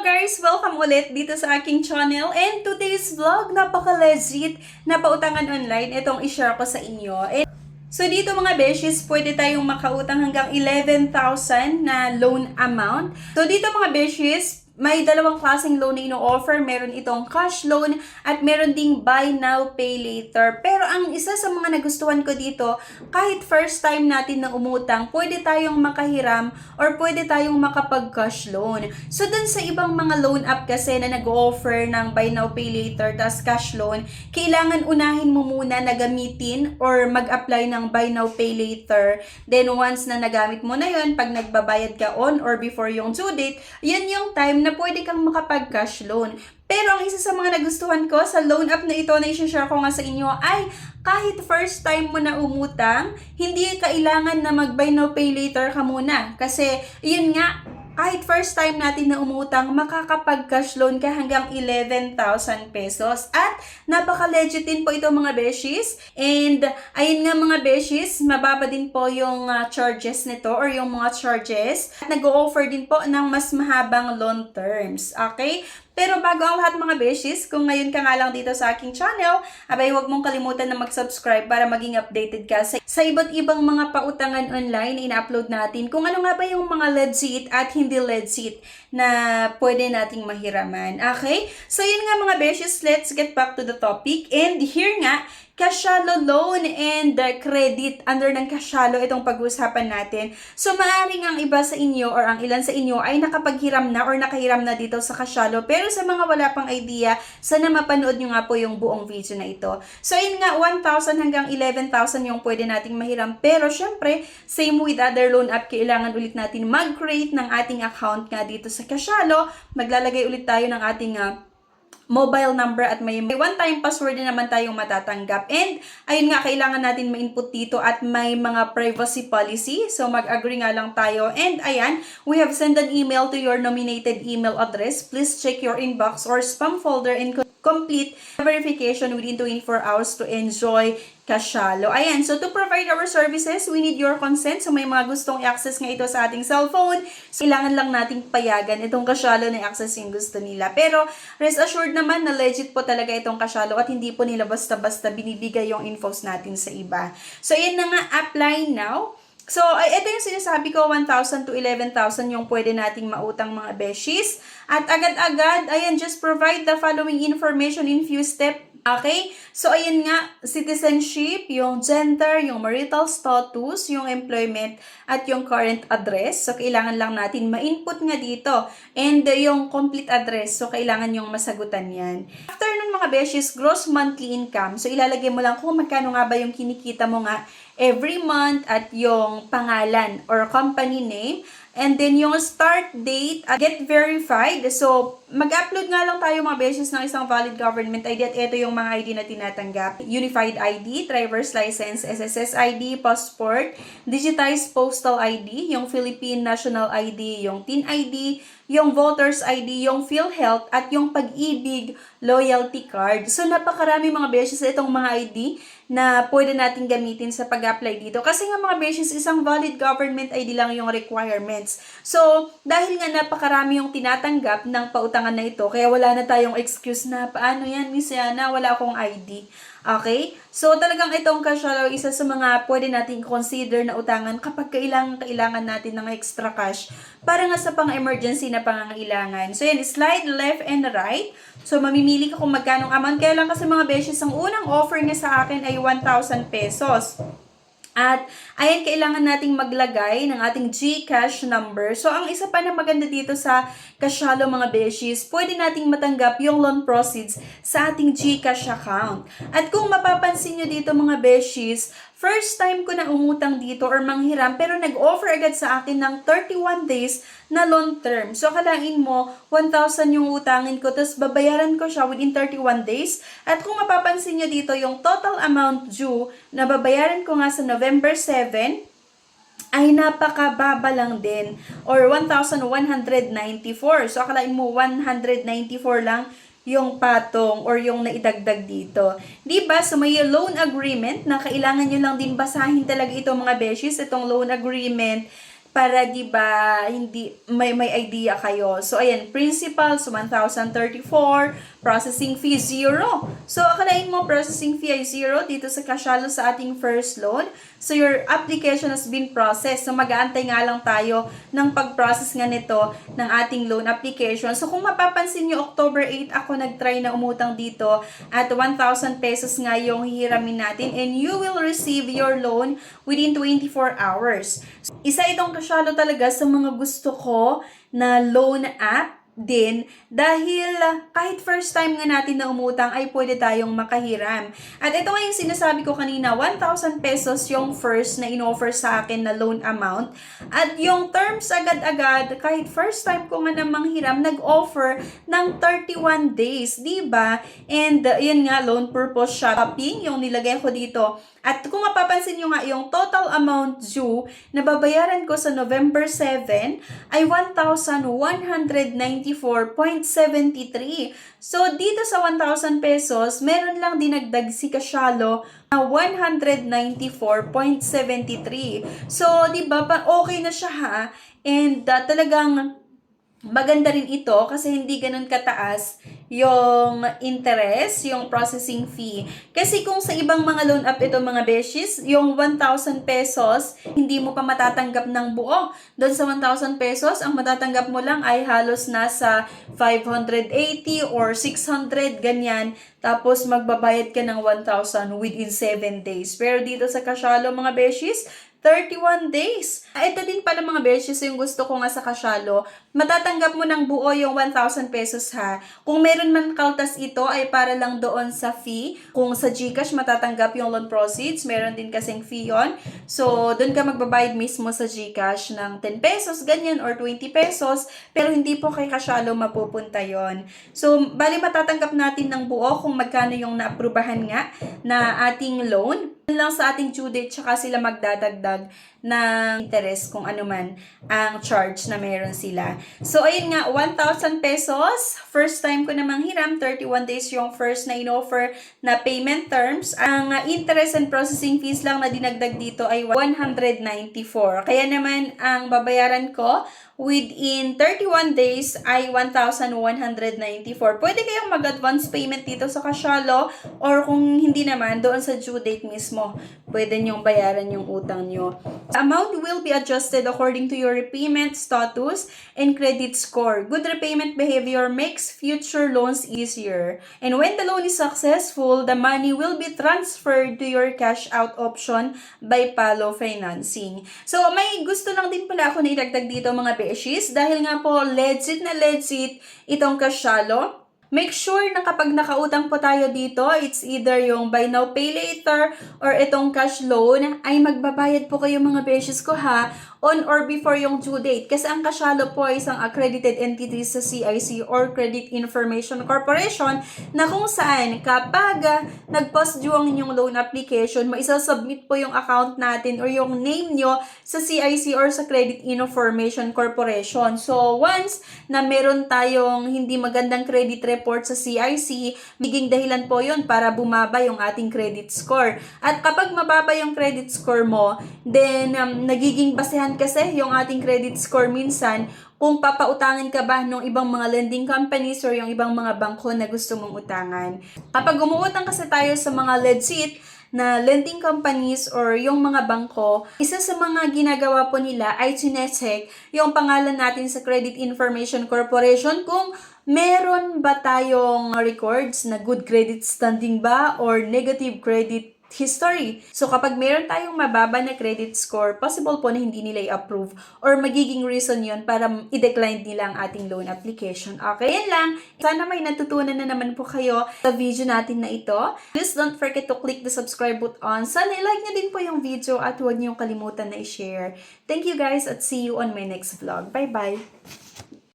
guys! Welcome ulit dito sa aking channel. And today's vlog, napaka-legit na pautangan online. Itong i-share ko sa inyo. So dito mga beshes, pwede tayong makautang hanggang 11,000 na loan amount. So dito mga beshes, may dalawang klaseng loan na ino-offer. Meron itong cash loan at meron ding buy now, pay later. Pero ang isa sa mga nagustuhan ko dito, kahit first time natin na umutang, pwede tayong makahiram or pwede tayong makapag-cash loan. So dun sa ibang mga loan app kasi na nag-offer ng buy now, pay later, tas cash loan, kailangan unahin mo muna na gamitin or mag-apply ng buy now, pay later. Then once na nagamit mo na yun, pag nagbabayad ka on or before yung due date, yun yung time na pwede kang makapag-cash loan. Pero ang isa sa mga nagustuhan ko sa loan app na ito na i-share ko nga sa inyo ay kahit first time mo na umutang, hindi kailangan na mag-buy now pay later ka muna. Kasi yun nga, kahit first time natin na umutang, makakapag-cash loan ka hanggang 11,000 pesos. At napaka-legit din po ito mga beshies. And ayun nga mga beshies, mababa din po yung charges nito or yung mga charges. At nag-o-offer din po ng mas mahabang loan terms. Okay? Pero bago ang lahat mga beshies, kung ngayon ka nga lang dito sa aking channel, abay huwag mong kalimutan na mag-subscribe para maging updated ka sa iba't ibang mga pautangan online na ina-upload natin. Kung ano nga ba yung mga legit at hindi legit na pwede nating mahiraman. Okay? So yun nga mga beshies, let's get back to the topic. And here nga, Cashalo loan and credit. Under ng Cashalo itong pag-uusapan natin. So maaaring ang iba sa inyo or ang ilan sa inyo ay nakapaghiram na or nakahiram na dito sa Cashalo. Pero sa mga wala pang idea, sana mapanood nyo nga po yung buong video na ito. So yun nga, 1,000 hanggang 11,000 yung pwede nating mahiram. Pero syempre, same with other loan app, kailangan ulit natin mag-create ng ating account nga dito sa Cashalo. Maglalagay ulit tayo ng ating mobile number at may one-time password na naman tayong matatanggap. And ayun nga, kailangan natin ma-input dito at may mga privacy policy. So mag-agree nga lang tayo. And ayan, we have sent an email to your nominated email address. Please check your inbox or spam folder and complete verification within 24 hours to enjoy Cashalo. Ayan, so to provide our services, we need your consent. So may mga gustong i-access nga ito sa ating cellphone. So, kailangan lang nating payagan itong Cashalo na i-access yung gusto nila. Pero rest assured naman na legit po talaga itong Cashalo at hindi po nila basta-basta binibigay yung infos natin sa iba. So yan na nga, apply now. So, ito yung sinasabi ko, 1,000 to 11,000 yung pwede nating mautang mga beshies. At agad-agad, ayan, just provide the following information in few steps. Okay? So, ayan nga, citizenship, yung gender, yung marital status, yung employment, at yung current address. So, kailangan lang natin ma-input nga dito. And yung complete address. So, kailangan yung masagutan yan. After nun mga beshies, gross monthly income. So, ilalagay mo lang kung magkano nga ba yung kinikita mo nga every month at yung pangalan or company name. And then yung start date, get verified. So, mag-upload nga lang tayo mga beses ng isang valid government ID at ito yung mga ID na tinatanggap. Unified ID, driver's license, SSS ID, passport, digitized postal ID, yung Philippine National ID, yung TIN ID, yung voter's ID, yung PhilHealth, at yung Pag-ibig loyalty card. So, napakarami mga beses itong mga ID na pwede natin gamitin sa pag-apply dito. Kasi nga mga beses, isang valid government ID lang yung requirements. So, dahil nga napakarami yung tinatanggap ng pautangan na ito, kaya wala na tayong excuse na paano yan, Miss Yana, wala akong ID. Okay? So, talagang itong Cashalo, isa sa mga pwede natin consider na utangan kapag kailangan natin ng extra cash para nga sa pang-emergency na pangangailangan. So, yan, slide left and right. So, mamimili ka kung magkano amount. Kaya lang kasi mga beshes, ang unang offer niya sa akin ay 1,000 pesos. At ayan, kailangan nating maglagay ng ating GCash number. So, ang isa pa na maganda dito sa Cashalo mga beshies, pwede nating matanggap yung loan proceeds sa ating GCash account. At kung mapapansin nyo dito mga beshies, first time ko na umutang dito or manghiram pero nag-offer agad sa akin ng 31 days na loan term. So, kalain mo, 1,000 yung utangin ko, tapos babayaran ko siya within 31 days. At kung mapapansin nyo dito, yung total amount due na babayaran ko nga sa November 7, ay napakababa lang din, or 1,194. So, akalain mo, 194 lang yung patong or yung naidagdag dito. Diba? So, may loan agreement na kailangan nyo lang din basahin talaga ito mga beshies, itong loan agreement. para 'di ba hindi may idea kayo. So ayan, principal so 1,034, processing fee 0. So akalain mo processing fee ay 0 dito sa Casialo sa ating first loan. So your application has been processed. So mag-aantay nga lang tayo ng pag-process nga nito ng ating loan application. So kung mapapansin niyo, October 8 ako nag-try na umutang dito at 1,000 pesos nga yung hihiramin natin and you will receive your loan within 24 hours. Isa itong Casialo talaga sa mga gusto ko na loan app din dahil kahit first time nga natin na umutang ay pwede tayong makahiram. At ito nga yung sinasabi ko kanina, 1,000 pesos yung first na inoffer sa akin na loan amount. At yung terms agad-agad, kahit first time ko nga namang hiram, nag-offer ng 31 days, diba? And yun nga, loan purpose shopping, yung nilagay ko dito. At kung mapapansin nyo nga, yung total amount due na babayaran ko sa November 7 ay 1,194.73. So, dito sa 1,000 pesos, meron lang dinagdag si Casialo na 194.73. So, di ba, okay na siya ha? And talagang maganda rin ito kasi hindi ganun kataas yung interest, yung processing fee. Kasi kung sa ibang mga loan app ito mga beshies, yung 1,000 pesos, hindi mo pa matatanggap ng buo. Doon sa 1,000 pesos, ang matatanggap mo lang ay halos nasa 580 or 600, ganyan. Tapos magbabayad ka ng 1,000 within 7 days. Pero dito sa Casialo mga beshies, 31 days. Ito din pala mga beshies yung gusto ko nga sa Casialo. Matatanggap mo ng buo yung 1,000 pesos ha. Kung meron man kaltas ito ay para lang doon sa fee. Kung sa GCash matatanggap yung loan proceeds, meron din kasing fee yon. So, doon ka magbabayad mismo sa GCash ng 10 pesos, ganyan, or 20 pesos. Pero hindi po kay Casialo mapupunta yon. So, bali matatanggap natin ng buo kung magkano yung naaprubahan nga na ating loan. Lang sa ating due date, tsaka sila magdadagdag ng interest kung ano man ang charge na meron sila. So, ayun nga, 1,000 pesos. First time ko namang hiram, 31 days yung first na in-offer na payment terms. Ang interest and processing fees lang na dinagdag dito ay 194. Kaya naman, ang babayaran ko within 31 days ay 1,194. Pwede kayong mag-advance payment dito sa Casialo or kung hindi naman, doon sa due date mismo, pwede nyong bayaran yung utang nyo. The amount will be adjusted according to your repayment status and credit score. Good repayment behavior makes future loans easier. And when the loan is successful, the money will be transferred to your cash out option by Palo Financing. So, may gusto lang din pala ako na idagdag dito mga beshies dahil nga po legit na legit itong Casialo. Make sure na kapag nakautang po tayo dito, it's either yung buy now, pay later, or itong cash loan, ay magbabayad po kayo mga beshies ko ha, on or before yung due date. Kasi ang Casialo po ay isang accredited entity sa CIC or Credit Information Corporation na kung saan kapag nag-post due ang inyong loan application, maisasubmit po yung account natin or yung name nyo sa CIC or sa Credit Information Corporation. So, once na meron tayong hindi magandang credit report sa CIC, magiging dahilan po yun para bumaba yung ating credit score. At kapag mababa yung credit score mo, then nagiging basehan kasi yung ating credit score minsan kung papautangin ka ba ng ibang mga lending companies or yung ibang mga bangko na gusto mong utangan. Kapag umuutang kasi tayo sa mga legit na lending companies or yung mga bangko, isa sa mga ginagawa po nila ay chinecheck yung pangalan natin sa Credit Information Corporation kung meron ba tayong records na good credit standing ba or negative credit history. So, kapag meron tayong mababa na credit score, possible po na hindi nila i-approve or magiging reason yon para i-decline nila ang ating loan application. Okay, yan lang. Sana may natutunan na naman po kayo sa video natin na ito. Please don't forget to click the subscribe button. Sana i-like nyo din po yung video at huwag nyo kalimutan na i-share. Thank you guys at see you on my next vlog. Bye-bye!